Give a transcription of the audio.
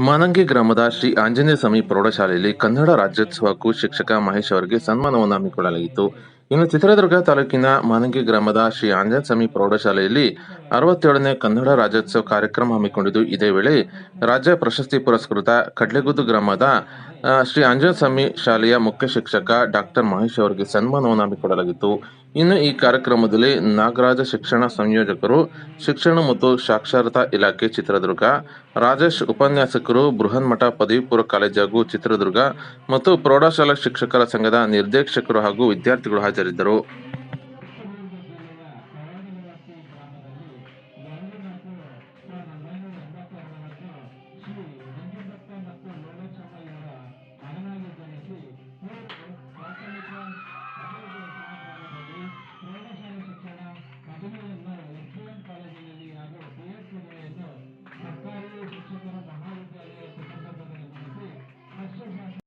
ಮಾನಂಗಿ ಗ್ರಾಮದ ಶ್ರೀ ಆಂಜನೇಯ ಸ್ವಾಮಿ ಪ್ರೌಢಶಾಲೆಯಲ್ಲಿ ಕನ್ನಡ ರಾಜ್ಯೋತ್ಸವಕ್ಕೂ ಶಿಕ್ಷಕ ಮಹೇಶ್ ಅವರಿಗೆ ಸನ್ಮಾನವನ್ನು ಹಮ್ಮಿಕೊಳ್ಳಲಾಗಿತ್ತು. ಇನ್ನು ಚಿತ್ರದುರ್ಗ ತಾಲೂಕಿನ ಮಾನಂಗಿ ಗ್ರಾಮದ ಶ್ರೀ ಆಂಜನೇಯ ಸ್ವಾಮಿ ಪ್ರೌಢಶಾಲೆಯಲ್ಲಿ 67ನೇ ಕನ್ನಡ ರಾಜ್ಯೋತ್ಸವ ಕಾರ್ಯಕ್ರಮ ಹಮ್ಮಿಕೊಂಡಿದ್ದು, ಇದೇ ವೇಳೆ ರಾಜ್ಯ ಪ್ರಶಸ್ತಿ ಪುರಸ್ಕೃತ ಕಡ್ಲೆಗುದ್ದು ಗ್ರಾಮದ ಶ್ರೀ ಆಂಜನೇಯ ಸ್ವಾಮಿ ಶಾಲೆಯ ಮುಖ್ಯ ಶಿಕ್ಷಕ ಡಾಕ್ಟರ್ ಮಹೇಶ್ ಅವರಿಗೆ ಸನ್ಮಾನವನ್ನು ಹಮ್ಮಿಕೊಳ್ಳಲಾಗಿತ್ತು. ಇನ್ನು ಈ ಕಾರ್ಯಕ್ರಮದಲ್ಲಿ ನಾಗರಾಜ ಶಿಕ್ಷಣ ಸಂಯೋಜಕರು, ಶಿಕ್ಷಣ ಮತ್ತು ಸಾಕ್ಷರತಾ ಇಲಾಖೆ ಚಿತ್ರದುರ್ಗ, ರಾಜೇಶ್ ಉಪನ್ಯಾಸಕರು, ಬೃಹನ್ಮಠ ಪದವಿ ಪೂರ್ವ ಕಾಲೇಜು ಚಿತ್ರದುರ್ಗ ಮತ್ತು ಪ್ರೌಢಶಾಲಾ ಶಿಕ್ಷಕರ ಸಂಘದ ನಿರ್ದೇಶಕರು ಹಾಗೂ ವಿದ್ಯಾರ್ಥಿಗಳು ಹಾಜರಿದ್ದರು.